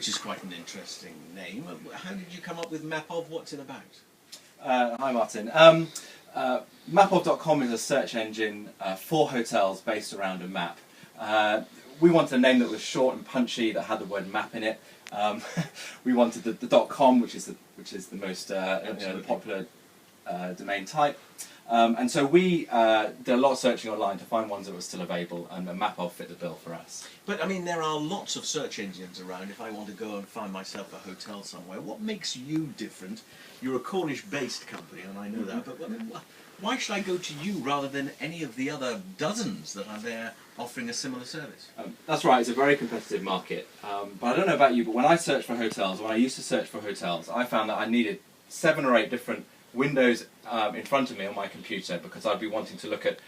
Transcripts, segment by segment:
which is quite an interesting name. How did you come up with Mapov? What's it about? Hi Martin. Mapov.com is a search engine for hotels based around a map. We wanted a name that was short and punchy, that had the word map in it. We wanted the .com, which is the most the popular domain type. And so we did a lot of searching online to find ones that were still available, and Mapov fit the bill for us. But I mean, there are lots of search engines around. If I want to go and find myself a hotel somewhere, what makes you different? You're a Cornish-based company, and I know that, but why should I go to you rather than any of the other dozens that are there offering a similar service? That's right, it's a very competitive market. But I don't know about you, but when I search for hotels, when I used to search for hotels, I found that I needed 7 or 8 different windows in front of me on my computer, because I'd be wanting to look at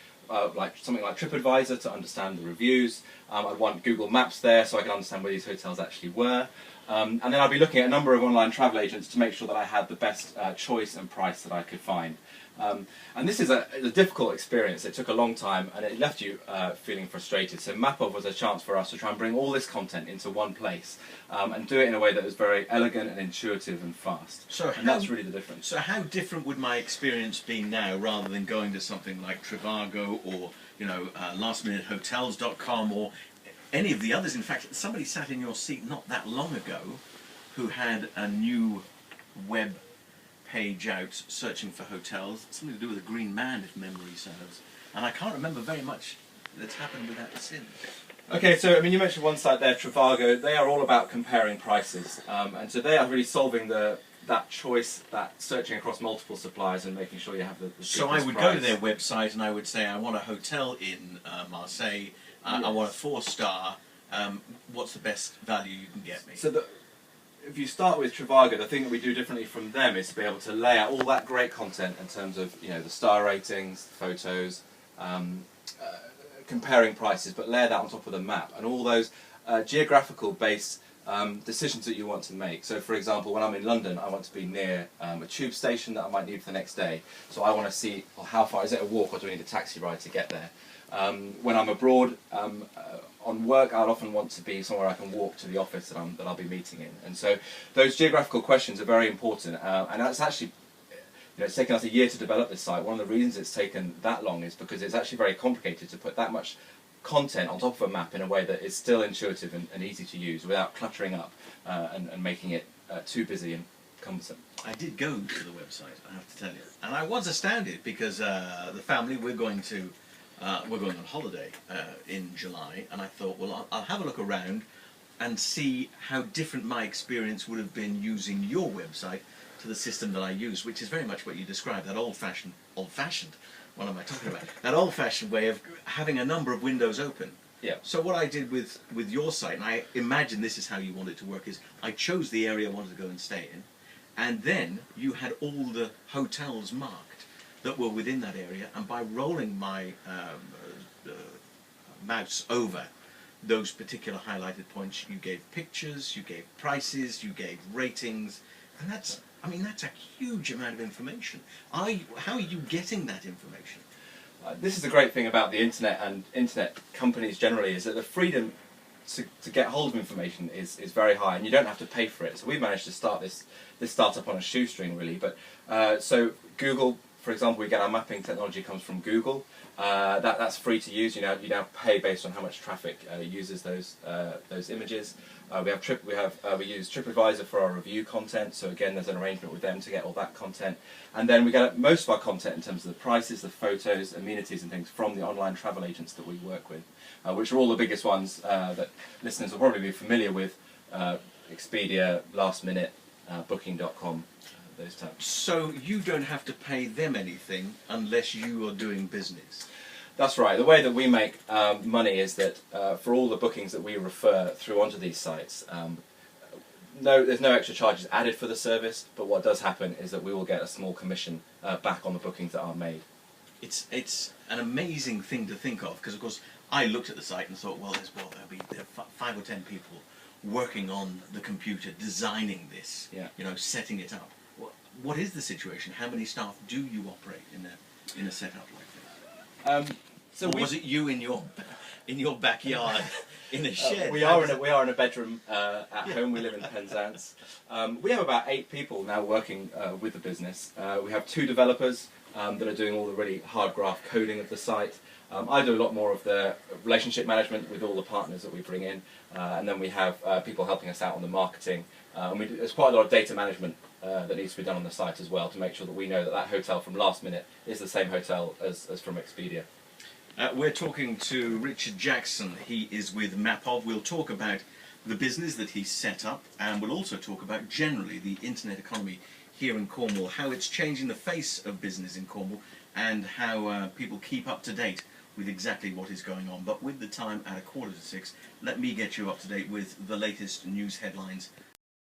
something like TripAdvisor to understand the reviews. I'd want Google Maps there so I could understand where these hotels actually were. And then I'd be looking at a number of online travel agents to make sure that I had the best choice and price that I could find. And this is a difficult experience. It took a long time, and it left you feeling frustrated. So Mapov was a chance for us to try and bring all this content into one place and do it in a way that was very elegant and intuitive and fast. And that's really the difference. So how different would my experience be now, rather than going to something like Trivago or lastminutehotels.com or any of the others? In fact, somebody sat in your seat not that long ago who had a new web page out searching for hotels, something to do with a green man, if memory serves, and I can't remember very much that's happened with that since. Okay, so I mean, you mentioned one site there, Trivago. They are all about comparing prices, and so they are really solving that choice, that searching across multiple suppliers and making sure you have the So I would go to their website and I would say, I want a hotel in Marseille, I want a 4-star, what's the best value you can get me? So if you start with Trivago, the thing that we do differently from them is to be able to lay out all that great content in terms of the star ratings, photos, comparing prices, but layer that on top of the map and all those geographical based decisions that you want to make. So for example, when I'm in London, I want to be near a tube station that I might need for the next day. So I want to see, well, how far is it a walk, or do I need a taxi ride to get there? When I'm abroad on work, I'd often want to be somewhere I can walk to the office that I'll be meeting in. And so those geographical questions are very important, and that's actually, it's taken us a year to develop this site. One of the reasons it's taken that long is because it's actually very complicated to put that much content on top of a map in a way that is still intuitive and easy to use without cluttering up and making it too busy and cumbersome. I did go to the website, I have to tell you, and I was astounded because the family, we're going on holiday in July, and I thought, well, I'll have a look around and see how different my experience would have been using your website to the system that I use, which is very much what you described, that old-fashioned, what am I talking about? That old-fashioned way of having a number of windows open. Yeah. So what I did with your site, and I imagine this is how you want it to work, is I chose the area I wanted to go and stay in, and then you had all the hotels marked that were within that area, and by rolling my mouse over those particular highlighted points, you gave pictures, you gave prices, you gave ratings, and that's a huge amount of information. How are you getting that information? This is the great thing about the internet and internet companies generally, is that the freedom to get hold of information is very high, and you don't have to pay for it. So we managed to start this startup on a shoestring, really. But so Google, for example, we get our mapping technology comes from Google. That's free to use. You now pay based on how much traffic uses those images. We use TripAdvisor for our review content. So again, there's an arrangement with them to get all that content. And then we get most of our content in terms of the prices, the photos, amenities, and things from the online travel agents that we work with, which are all the biggest ones that listeners will probably be familiar with: Expedia, Last Minute, Booking.com. Those types. So you don't have to pay them anything unless you are doing business? That's right. The way that we make money is that for all the bookings that we refer through onto these sites, there's no extra charges added for the service, but what does happen is that we will get a small commission back on the bookings that are made. It's an amazing thing to think of, because of course I looked at the site and thought, well, there'll be 5 or 10 people working on the computer designing this, setting it up. What is the situation? How many staff do you operate in a setup like this? Was it you in your in your backyard in a shed. We are in a bedroom at home. We live in Penzance. We have about 8 people now working with the business. We have 2 developers that are doing all the really hard graft coding of the site. I do a lot more of the relationship management with all the partners that we bring in, and then we have people helping us out on the marketing. And there's quite a lot of data management that needs to be done on the site as well to make sure that we know that that hotel from last minute is the same hotel as from Expedia. We're talking to Richard Jackson. He is with Mapov. We'll talk about the business that he's set up, and we'll also talk about generally the internet economy here in Cornwall, how it's changing the face of business in Cornwall, and how people keep up to date with exactly what is going on. But with the time at 5:45, let me get you up to date with the latest news headlines